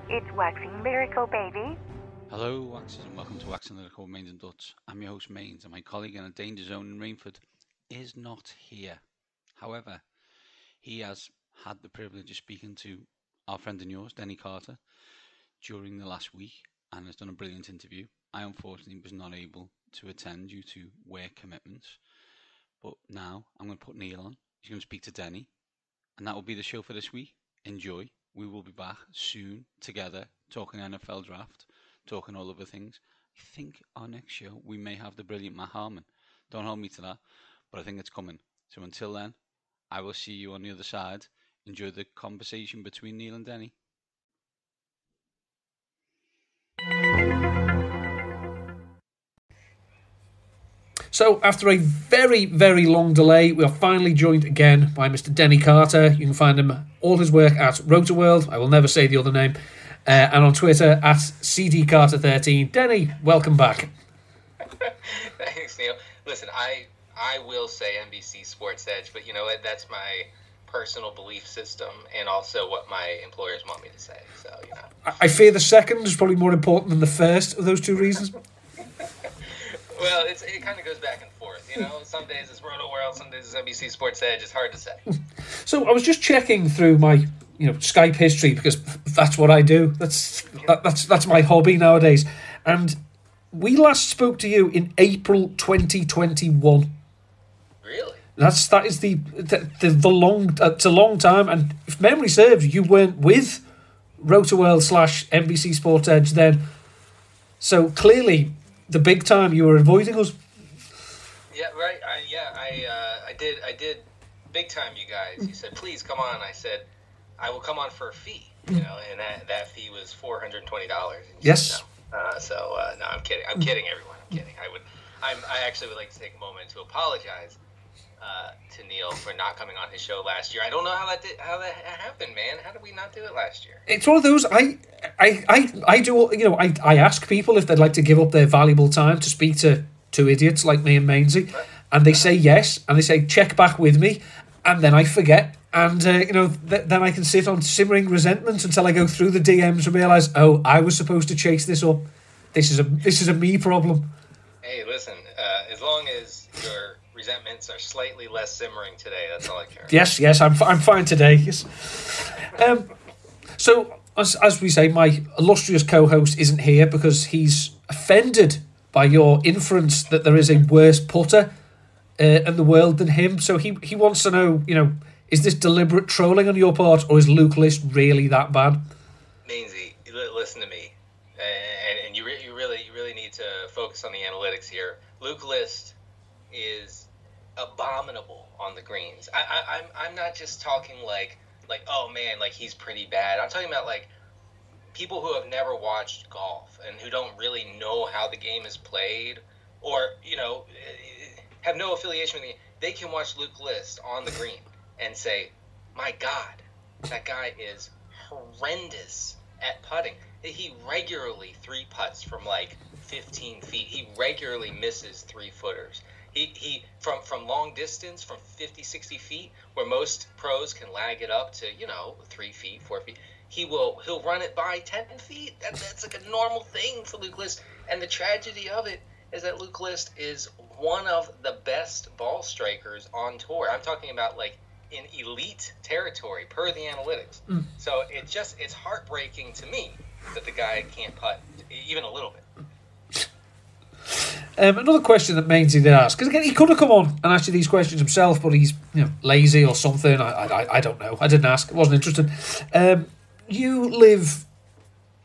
It's Waxing Lyrical, baby. Hello, Waxers, and welcome to Waxing Lyrical Mains and Duts. I'm your host, Mains, and my colleague in a danger zone in Rainford is not here. However, he has had the privilege of speaking to our friend and yours, Denny Carter, during the last week and has done a brilliant interview. I unfortunately was not able to attend due to work commitments, but now I'm going to put Neil on. He's going to speak to Denny, and that will be the show for this week. Enjoy. We will be back soon together talking NFL draft, talking all other things. I think our next show we may have the brilliant Matt Harmon. Don't hold me to that, but I think it's coming. So until then, I will see you on the other side. Enjoy the conversation between Neil and Denny. So, after a very, very long delay, we are finally joined again by Mr. Denny Carter. You can find him, all his work at Rotorworld. I will never say the other name. And on Twitter at CDCarter13. Denny, welcome back. Thanks, Neil. Listen, I will say NBC Sports Edge, but you know what? That's my personal belief system and also what my employers want me to say. So, you know. I fear the second is probably more important than the first of those two reasons. Well, it kind of goes back and forth, you know. Some days it's Rotorworld, some days it's NBC Sports Edge. It's hard to say. So I was just checking through my, Skype history because that's what I do. That's my hobby nowadays. And we last spoke to you in April 2021. Really? That is the long. It's a long time, and if memory serves, you weren't with Rotorworld / NBC Sports Edge then. So clearly, the big time you were avoiding us. Yeah, right. I did big time, you guys. You said, please come on. I said, I will come on for a fee, and that fee was $420. Yes. No, I'm kidding. I'm kidding, everyone. I'm kidding. I actually would like to take a moment to apologize to Neil for not coming on his show last year. I don't know how that happened, man. How did we not do it last year? It's one of those. I do. I ask people if they'd like to give up their valuable time to speak to two idiots like me and Mainsy, and they say yes, and they say check back with me, and then I forget, and then I can sit on simmering resentment until I go through the DMs and realise, oh, I was supposed to chase this up. This is a me problem. Hey, listen. As long as your resentments are slightly less simmering today, that's all I care. Yes, I'm fine today. Yes. So as we say, my illustrious co-host isn't here because he's offended by your inference that there is a worse putter in the world than him. So he wants to know, is this deliberate trolling on your part, or is Luke List really that bad? Mainsy, listen to me, and you really need to focus on the analytics here. Luke List is abominable on the greens. I'm not just talking like oh man, like he's pretty bad. I'm talking about like people who have never watched golf and who don't really know how the game is played, or have no affiliation with it. They can watch Luke List on the green and say, my God, that guy is horrendous at putting. He regularly three putts from like 15 feet. He regularly misses 3-footers. He from long distance, from 50, 60 feet, where most pros can lag it up to 3 feet, 4 feet. He'll run it by 10 feet. That's like a normal thing for Luke List. And the tragedy of it is that Luke List is one of the best ball strikers on tour. I'm talking about like in elite territory per the analytics. So it's heartbreaking to me that the guy can't putt even a little bit. Another question that Mainsy did ask, because again he could have come on and asked you these questions himself, but he's lazy or something. I don't know. I didn't ask. I wasn't interested. You live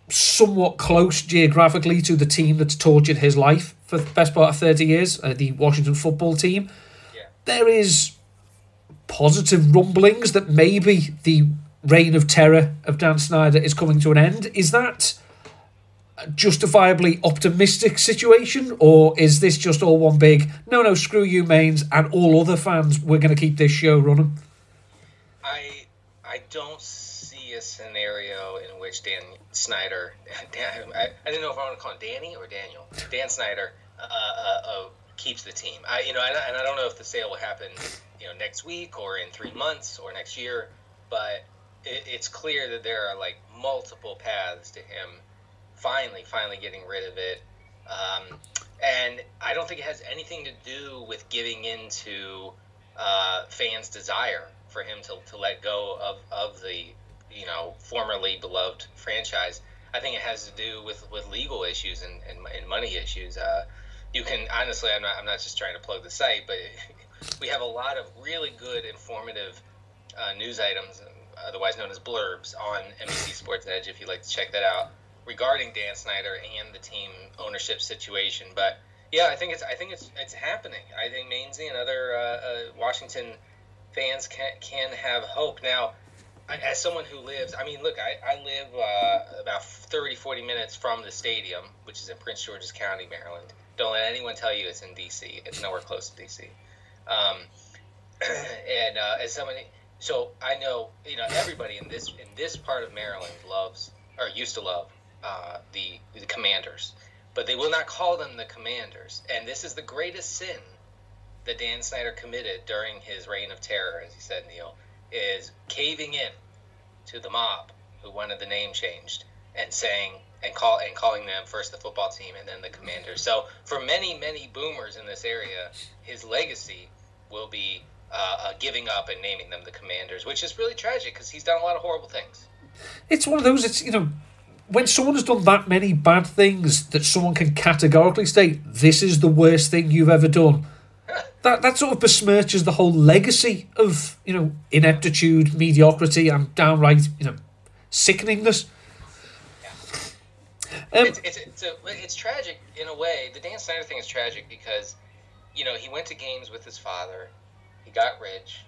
somewhat close geographically to the team that's tortured his life for the best part of 30 years, the Washington football team. Yeah. There is positive rumblings that maybe the reign of terror of Dan Snyder is coming to an end. Is that a justifiably optimistic situation, or is this just all one big no, screw you, Mains, and all other fans, we're going to keep this show running? I don't see a scenario in which Dan Snyder, I didn't know if I want to call him Danny or Daniel, Dan Snyder keeps the team. I don't know if the sale will happen next week or in 3 months or next year, but it's clear that there are like multiple paths to him finally getting rid of it. And I don't think it has anything to do with giving into fans' desire for him to let go of the, you know, formerly beloved franchise. I think it has to do with legal issues and money issues. You can honestly, I'm not just trying to plug the site, but we have a lot of really good, informative news items, otherwise known as blurbs, on NBC Sports Edge. If you'd like to check that out, regarding Dan Snyder and the team ownership situation. But yeah, I think it's happening. I think Mainsy and other Washington fans can have hope now. As someone who lives, I mean, look, I live about 40 minutes from the stadium, which is in Prince George's County, Maryland. Don't let anyone tell you it's in D.C. It's nowhere close to D.C. And as someone, so I know, you know, everybody in this part of Maryland loves, or used to love, the Commanders, but they will not call them the Commanders. And this is the greatest sin that Dan Snyder committed during his reign of terror, as he said, Neil, is caving in to the mob who wanted the name changed and saying and calling them first the football team and then the Commanders. So for many boomers in this area, his legacy will be giving up and naming them the Commanders, which is really tragic because he's done a lot of horrible things. It's one of those. It's, you know, when someone has done that many bad things that someone can categorically say this is the worst thing you've ever done. That sort of besmirches the whole legacy of, you know, ineptitude, mediocrity, and downright, you know, sickeningness. Yeah. It's tragic in a way. The Dan Snyder thing is tragic because, you know, he went to games with his father. He got rich.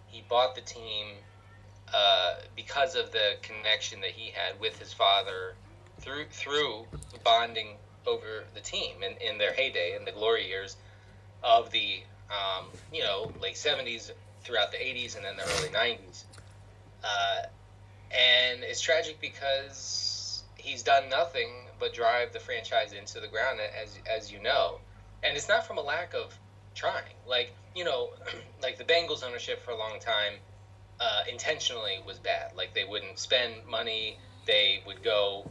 He bought the team because of the connection that he had with his father through bonding over the team in their heyday, in the glory years of the you know, late 70s throughout the 80s and then the early 90s. And it's tragic because he's done nothing but drive the franchise into the ground, as you know. And it's not from a lack of trying. Like, you know, like the Bengals ownership for a long time intentionally was bad. Like, they wouldn't spend money. They would go,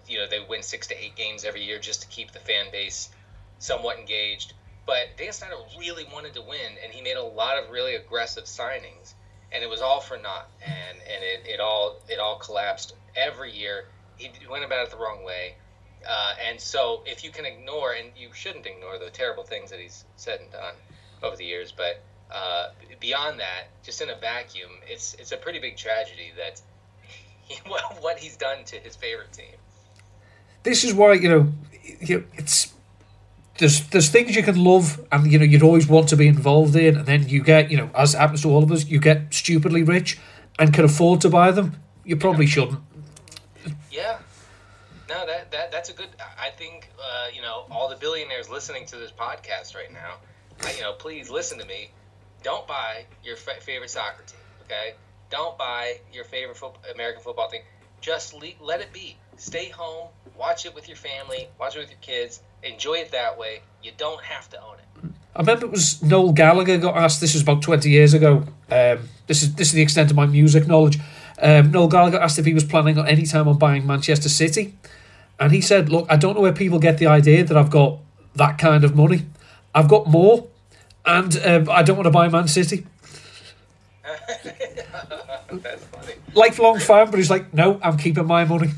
you know, they would win 6 to 8 games every year just to keep the fan base somewhat engaged. But Dan Snyder really wanted to win, and he made a lot of really aggressive signings, and it was all for naught, and it all collapsed every year. He went about it the wrong way, and so if you can ignore, and you shouldn't ignore the terrible things that he's said and done over the years, but beyond that, just in a vacuum, it's a pretty big tragedy that what he's done to his favorite team. This is why, you know, it's. There's things you can love and, you know, you'd always want to be involved in, and then you get, you know, as happens to all of us, you get stupidly rich and can afford to buy them. You probably shouldn't. Yeah. No, that's a good. I think you know, all the billionaires listening to this podcast right now, you know, please listen to me. Don't buy your favorite soccer team. Okay, don't buy your favorite American football team. Just let it be. Stay home. Watch it with your family. Watch it with your kids. Enjoy it that way. You don't have to own it. I remember it was Noel Gallagher got asked, this was about 20 years ago, this is the extent of my music knowledge, Noel Gallagher asked if he was planning on any time on buying Manchester City, and he said, look, I don't know where people get the idea that I've got that kind of money. I've got more, and I don't want to buy Man City. That's funny. Lifelong fan, but he's like, no, I'm keeping my money.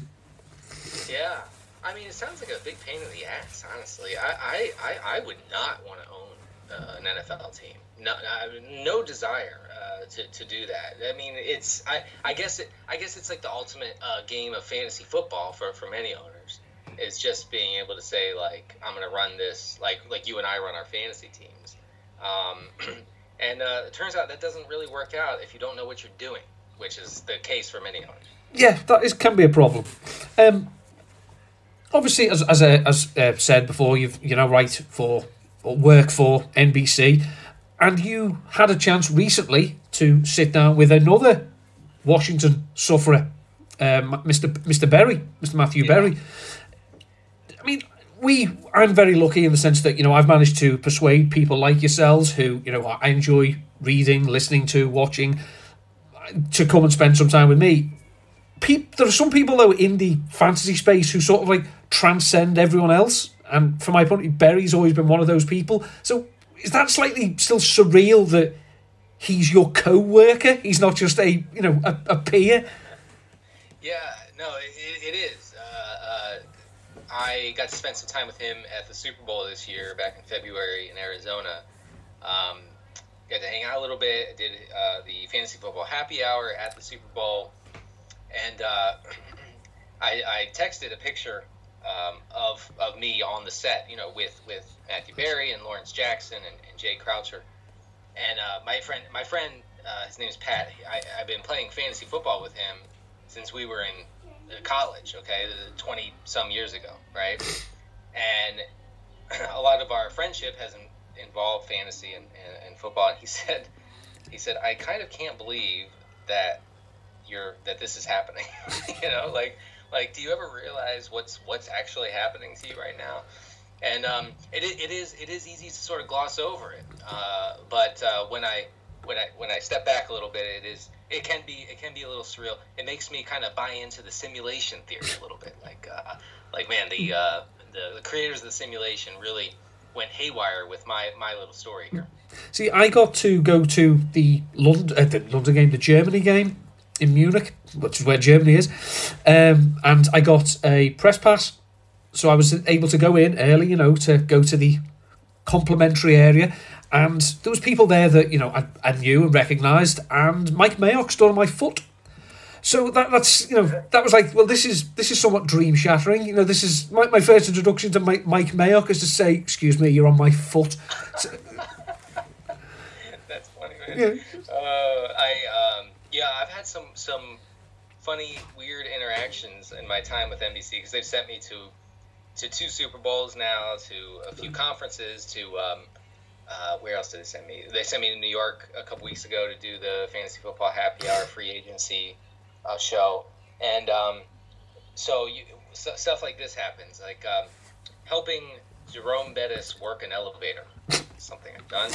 Yeah. I mean, it sounds like a big pain in the ass, honestly. I would not want to own an NFL team. No desire to do that. I mean, I guess it's like the ultimate game of fantasy football for many owners. It's just being able to say, like, I'm going to run this like you and I run our fantasy teams. And it turns out that doesn't really work out if you don't know what you're doing, which is the case for many owners. Yeah, can be a problem. Obviously, as said before, you write for or work for NBC, and you had a chance recently to sit down with another Washington sufferer, Mr. Berry, Mr. Matthew Berry. I mean, I'm very lucky in the sense that, you know, I've managed to persuade people like yourselves who, you know, I enjoy reading, listening to, watching. to come and spend some time with me. There are some people, though, in the fantasy space who sort of like transcend everyone else. And from my point of view, Berry's always been one of those people. So is that slightly still surreal that he's your co-worker? He's not just a peer? Yeah, no, it is. I got to spend some time with him at the Super Bowl this year, back in February in Arizona. Got to hang out a little bit. I did the fantasy football happy hour at the Super Bowl, and I texted a picture of me on the set, with Matthew Berry and Lawrence Jackson and Jay Croucher, and my friend, his name is Pat. I've been playing fantasy football with him since we were in college, 20 some years ago, right? And a lot of our friendship has involved fantasy and football. And he said, I kind of can't believe that this is happening. Like, do you ever realize what's actually happening to you right now? And it is easy to sort of gloss over it. But when I step back a little bit, it can be a little surreal. It makes me kind of buy into the simulation theory a little bit. Like man, the creators of the simulation really went haywire with my little story here. See, I got to go to the London game, the Germany game in Munich, which is where Germany is, and I got a press pass, so I was able to go in early, to go to the complimentary area. And there was people there that, I knew and recognised, and Mike Mayock stood on my foot. So that's that was like, well, this is somewhat dream shattering. This is my first introduction to Mike Mayock is to say, excuse me, you're on my foot. So, that's funny, man. Yeah. I've had some funny, weird interactions in my time with NBC, because they've sent me to 2 Super Bowls now, to a few conferences, to where else did they send me? They sent me to New York a couple weeks ago to do the Fantasy Football Happy Hour free agency show. And so stuff like this happens, like helping Jerome Bettis work an elevator, something I've done.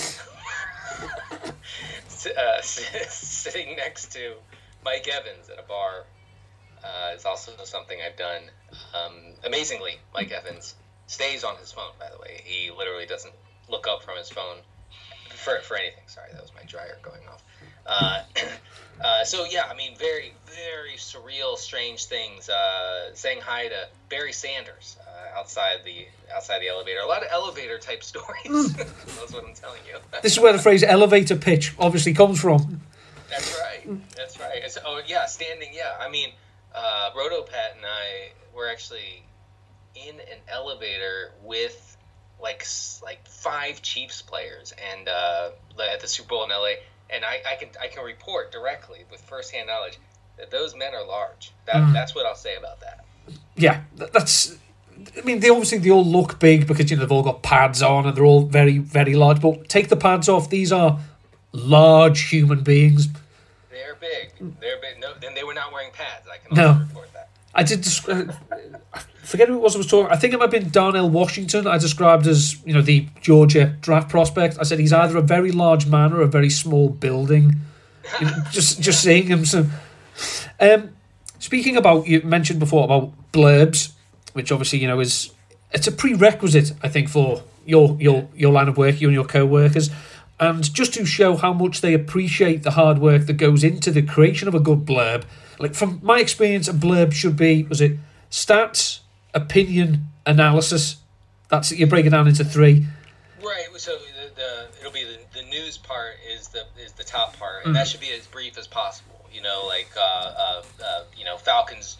Sitting next to Mike Evans at a bar is also something I've done. Amazingly, Mike Evans stays on his phone, by the way. He literally doesn't look up from his phone for anything. Sorry, that was my dryer going off. So yeah, I mean, very, very surreal, strange things. Saying hi to Barry Sanders outside the elevator. A lot of elevator type stories. That's what I'm telling you. This is where the phrase elevator pitch obviously comes from. That's right. Standing. Yeah, I mean, Rotopat and I were actually in an elevator with like 5 Chiefs players, and at the Super Bowl in LA, and I can report directly with firsthand knowledge that those men are large. That's what I'll say about that. Yeah, that's. I mean, they all look big because they've all got pads on and they're all very, very large. But take the pads off; these are large human beings. They're big. No, then they were not wearing pads. I can also report that. I did. I forget who it was I was talking. I think it might have been Darnell Washington. I described as the Georgia draft prospect. I said he's either a very large man or a very small building. Just seeing him. So, speaking about, you mentioned before about blurbs, which obviously it's a prerequisite, I think, for your line of work, you and your co-workers, and just to show how much they appreciate the hard work that goes into the creation of a good blurb. Like, from my experience, a blurb should be, stats, opinion, analysis. That's it. You break it down into 3. Right. So it'll be the news part is the top part, and that should be as brief as possible. Falcons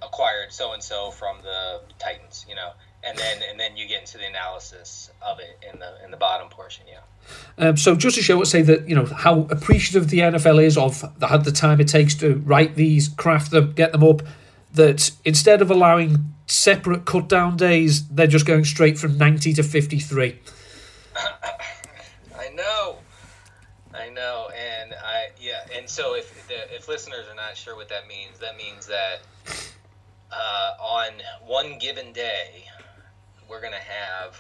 acquired so and so from the Titans. And then you get into the analysis of it in the bottom portion. Yeah. So just to say that how appreciative the NFL is of the time it takes to write these, craft them, get them up. That instead of allowing separate cut down days, they're just going straight from 90 to 53. I know, and so if listeners are not sure what that means that on one given day, we're going to have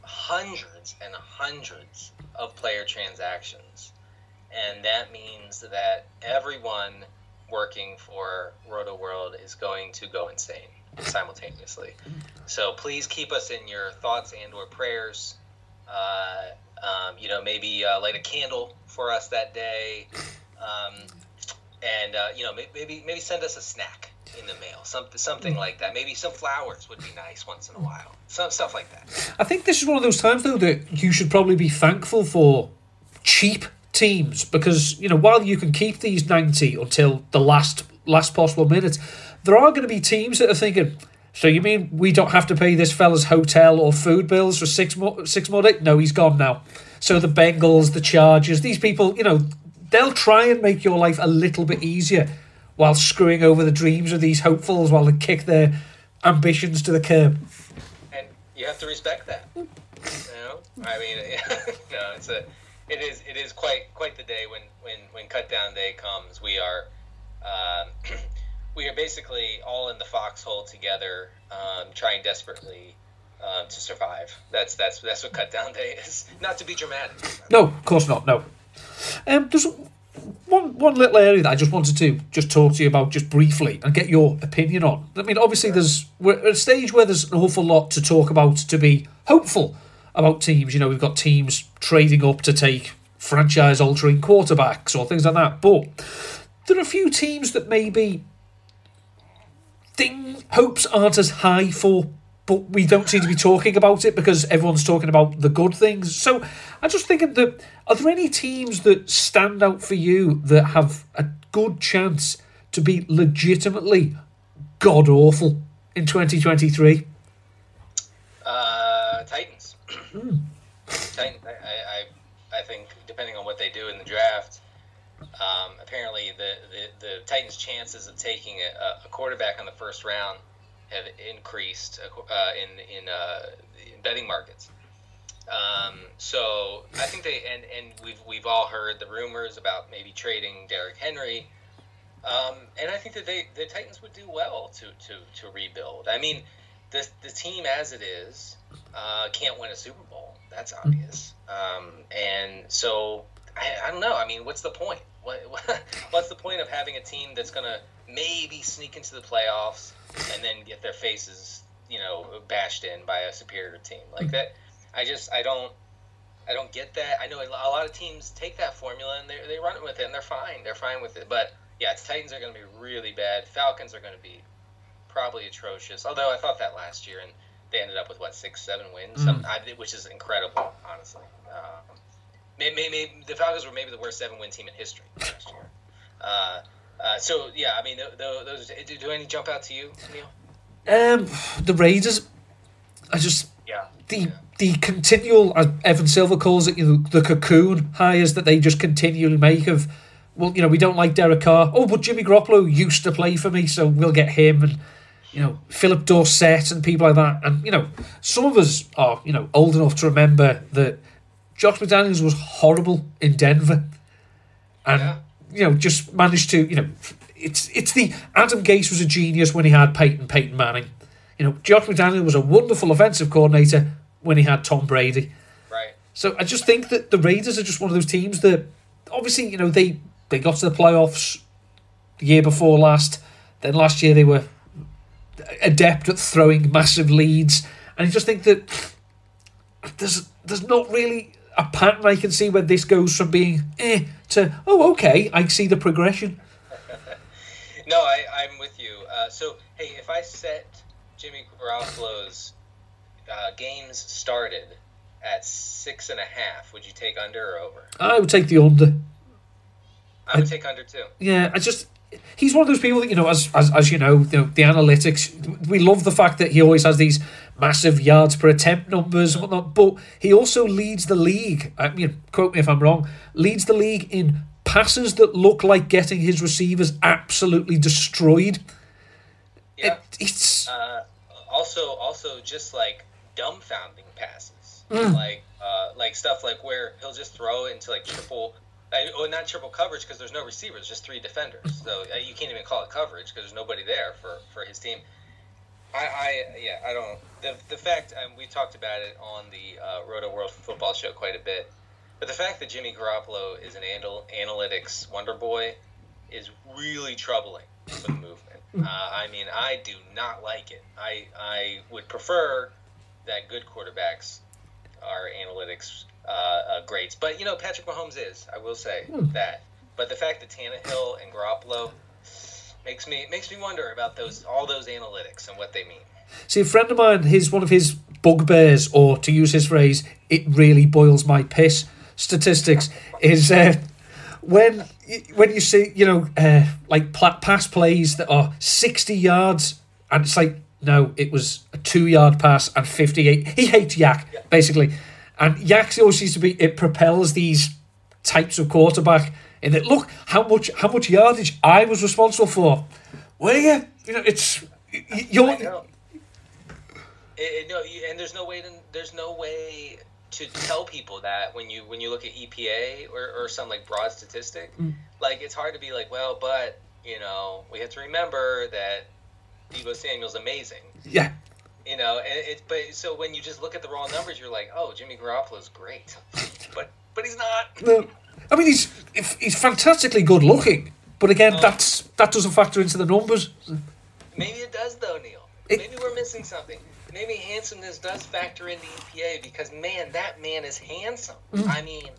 hundreds and hundreds of player transactions, and that means that everyone working for Roto World is going to go insane simultaneously. So please keep us in your thoughts and or prayers. Maybe light a candle for us that day, and maybe send us a snack in the mail, something like that. Maybe some flowers would be nice once in a while. Some stuff like that. I think this is one of those times, though, that you should probably be thankful for cheap teams, because while you can keep these 90 until the last possible minute, there are going to be teams that are thinking, so you mean we don't have to pay this fella's hotel or food bills for six more days? No, he's gone now. So the Bengals, the Chargers, these people, they'll try and make your life a little bit easier while screwing over the dreams of these hopefuls while they kick their ambitions to the curb. And you have to respect that. I mean, it is quite the day when cut down day comes. We are basically all in the foxhole together, trying desperately to survive. That's what cut down day is. Not to be dramatic. No, of course not. No. There's one little area that I just wanted to just talk to you about just briefly and get your opinion on. I mean, obviously, we're at a stage where there's an awful lot to talk about to be hopeful about teams. We've got teams trading up to take franchise-altering quarterbacks or things like that. But there are a few teams that maybe hopes aren't as high for, but we don't seem to be talking about it because everyone's talking about the good things. So I'm just thinking that, are there any teams that stand out for you that have a good chance to be legitimately god-awful in 2023? Titans. Titans. I think, depending on what they do in the draft, apparently the Titans' chances of taking a quarterback in the first round have increased in betting markets. So I think we've all heard the rumors about maybe trading Derrick Henry, and I think that the Titans would do well to rebuild. I mean, the team as it is can't win a Super Bowl. That's obvious. And so I don't know. I mean, what's the point? What's the point of having a team that's going to maybe sneak into the playoffs and then get their faces, bashed in by a superior team like that? I don't get that. I know a lot of teams take that formula and they run it with it and they're fine. They're fine with it. But yeah, Titans are going to be really bad. Falcons are going to be probably atrocious. Although I thought that last year, and they ended up with 6-7 wins, which is incredible, honestly. Maybe the Falcons were maybe the worst 7-win team in history last year. So yeah, I mean, those do any jump out to you, Neil? The Raiders. The continual, as Evan Silver calls it, the cocoon hires that they just continually make of, well, we don't like Derek Carr. Oh, but Jimmy Garoppolo used to play for me, so we'll get him, and Philip Dorsett and people like that. And some of us are old enough to remember that Josh McDaniels was horrible in Denver, and just managed to it's the Adam Gase was a genius when he had Peyton Manning. Josh McDaniels was a wonderful offensive coordinator when he had Tom Brady. Right. So I just think that the Raiders are just one of those teams that obviously they got to the playoffs the year before last. Then last year they were adept at throwing massive leads, and I just think that there's not really a pattern I can see where this goes from being to okay, I see the progression. No, I'm with you. So hey, if I set Jimmy Garoppolo's games started at 6.5, would you take under or over? I would take the under. I would take under too. Yeah, he's one of those people that, as you know, the analytics, we love the fact that he always has these massive yards per attempt numbers and whatnot, but he also leads the league, quote me if I'm wrong, leads the league in passes that look like getting his receivers absolutely destroyed. Yeah. It's also just like dumbfounding passes, like stuff like where he'll just throw it into like triple. Not triple coverage because there's no receivers, just 3 defenders. So you can't even call it coverage because there's nobody there for his team. I don't. The fact we talked about it on the Roto World Football Show quite a bit. But the fact that Jimmy Garoppolo is an analytics wonder boy is really troubling for the movement. I mean, I do not like it. I would prefer that good quarterbacks are analytics greats. But, Patrick Mahomes is, I will say that. But the fact that Tannehill and Garoppolo makes me wonder about all those analytics and what they mean. See, a friend of mine, one of his bugbears, or to use his phrase, it really boils my piss statistics, is when you see, like pass plays that are 60 yards, and it's like, no, it was a 2-yard pass and 58. He hates Yak, basically. And Yak always seems to be, it propels these types of quarterback in that, look, how much yardage I was responsible for. Were you? It's... You're... I know. And there's no way to tell people that when you look at EPA or some like broad statistic. Like, it's hard to be like, well, but we have to remember that Deebo Samuel's amazing. Yeah. But so when you just look at the raw numbers, you're like, oh, Jimmy Garoppolo's great, but he's not. No, I mean he's fantastically good looking, but again, that doesn't factor into the numbers. Maybe it does though, Neil. Maybe we're missing something. Maybe handsomeness does factor into EPA because that man is handsome. I mean,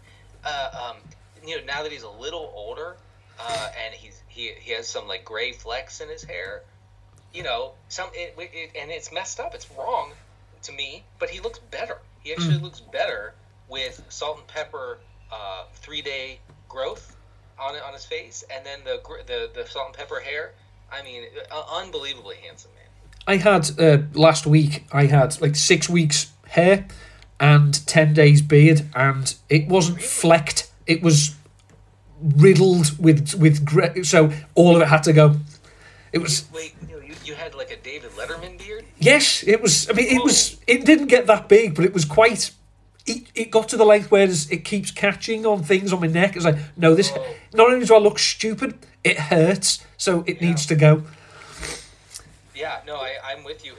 now that he's a little older, and he has some like gray flecks in his hair. And it's messed up. It's wrong to me, but he looks better. He actually looks better with salt and pepper 3-day growth on his face, and then the salt and pepper hair. I mean, unbelievably handsome man. I had last week. I had like 6 weeks hair and 10 days beard, and it wasn't flecked. It was riddled with gray. So all of it had to go. It was. Wait, you had like a David Letterman beard? Yes, it was. I mean, it didn't get that big, but it was quite. It got to the length where it keeps catching on things on my neck. It's like, no, this. Not only do I look stupid, it hurts, so it needs to go. Yeah, no, I'm with you.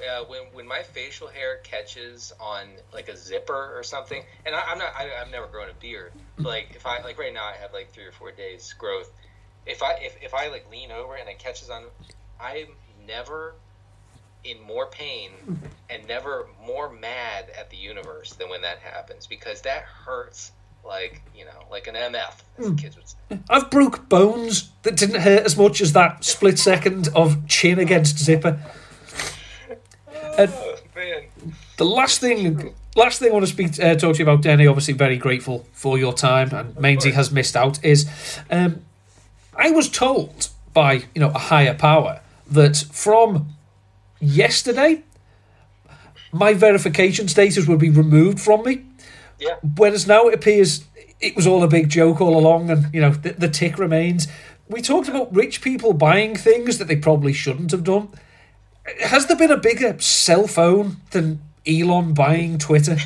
When my facial hair catches on like a zipper or something, and I've never grown a beard. Like if I right now I have like 3 or 4 days growth. If I like lean over and it catches on, I'm never in more pain and never more mad at the universe than when that happens, because that hurts like an MF, as the kids would say. I've broke bones that didn't hurt as much as that split second of chin against zipper. Oh, man. The last thing I want to talk to you about, Denny, obviously very grateful for your time, and Mainsy has missed out, is I was told by a higher power that from yesterday my verification status would be removed from me. Yeah. Whereas now it appears it was all a big joke all along, and the tick remains. We talked about rich people buying things that they probably shouldn't have done. Has there been a bigger cell phone than Elon buying Twitter?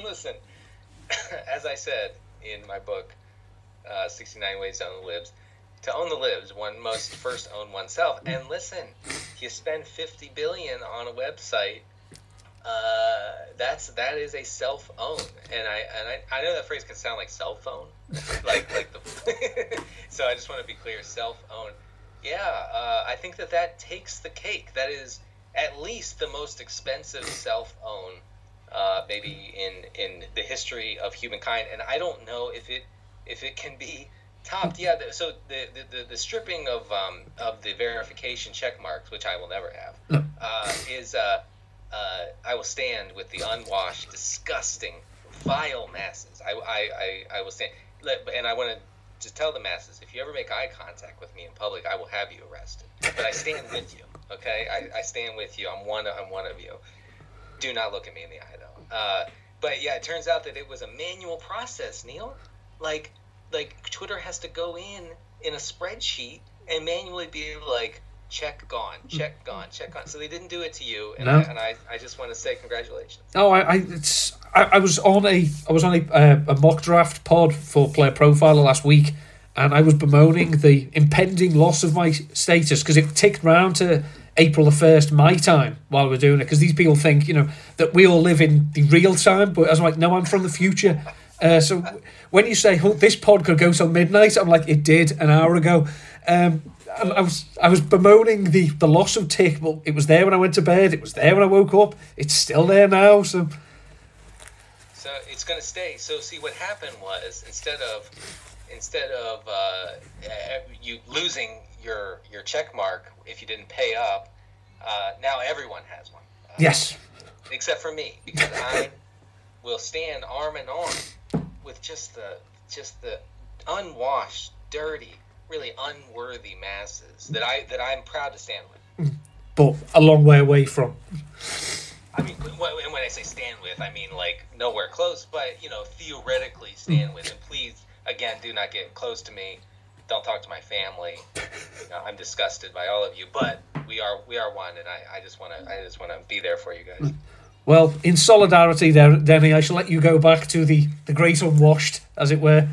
Listen, as I said in my book, 69 Ways to Own the Libs, to own the libs, one must first own oneself. And listen, you spend $50 billion on a website. That is a self-own, and I know that phrase can sound like cell phone, like the. So I just want to be clear, self-own. Yeah, I think that takes the cake. That is at least the most expensive self-own, maybe in the history of humankind. And I don't know if it can be topped. Yeah. So the stripping of the verification check marks, which I will never have, is. I will stand with the unwashed, disgusting, vile masses. I will stand, and I want to just tell the masses: if you ever make eye contact with me in public, I will have you arrested. But I stand with you, okay? I stand with you. I'm one of you. Do not look at me in the eye, though. But yeah, it turns out that it was a manual process, Neil. Like Twitter has to go in a spreadsheet and manually be like, check gone, check gone, check gone. So they didn't do it to you, and, no. I just want to say congratulations. No, I was on a mock draft pod for Player Profiler last week, and I was bemoaning the impending loss of my status because it ticked round to April the 1st my time while we're doing it, because these people think, you know, that we all live in the real time, but I was like, no, I'm from the future. So when you say, oh, this pod could go till midnight, I'm like, it did an hour ago. And I was bemoaning the loss of tick, but it was there when I went to bed, it was there when I woke up, it's still there now, so it's going to stay. So see, what happened was, instead of you losing your check mark if you didn't pay up, now everyone has one. Yes. Except for me, because I will stand arm in arm with just the unwashed, dirty, really unworthy masses that I'm proud to stand with. But a long way away from. I mean, when I say stand with, I mean like nowhere close, but, you know, theoretically stand with. And please, again, do not get close to me. Don't talk to my family. You know, I'm disgusted by all of you, but we are one, and I just want to be there for you guys. Well, in solidarity there, Denny, I shall let you go back to the great unwashed, as it were.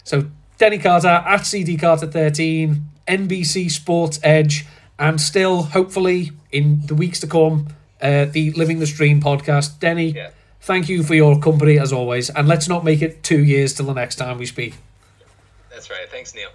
So Denny Carter at CD Carter 13, NBC Sports Edge, and still, hopefully, in the weeks to come, the Living the Stream podcast. Denny, thank you for your company as always, and let's not make it 2 years till the next time we speak. That's right. Thanks, Neil.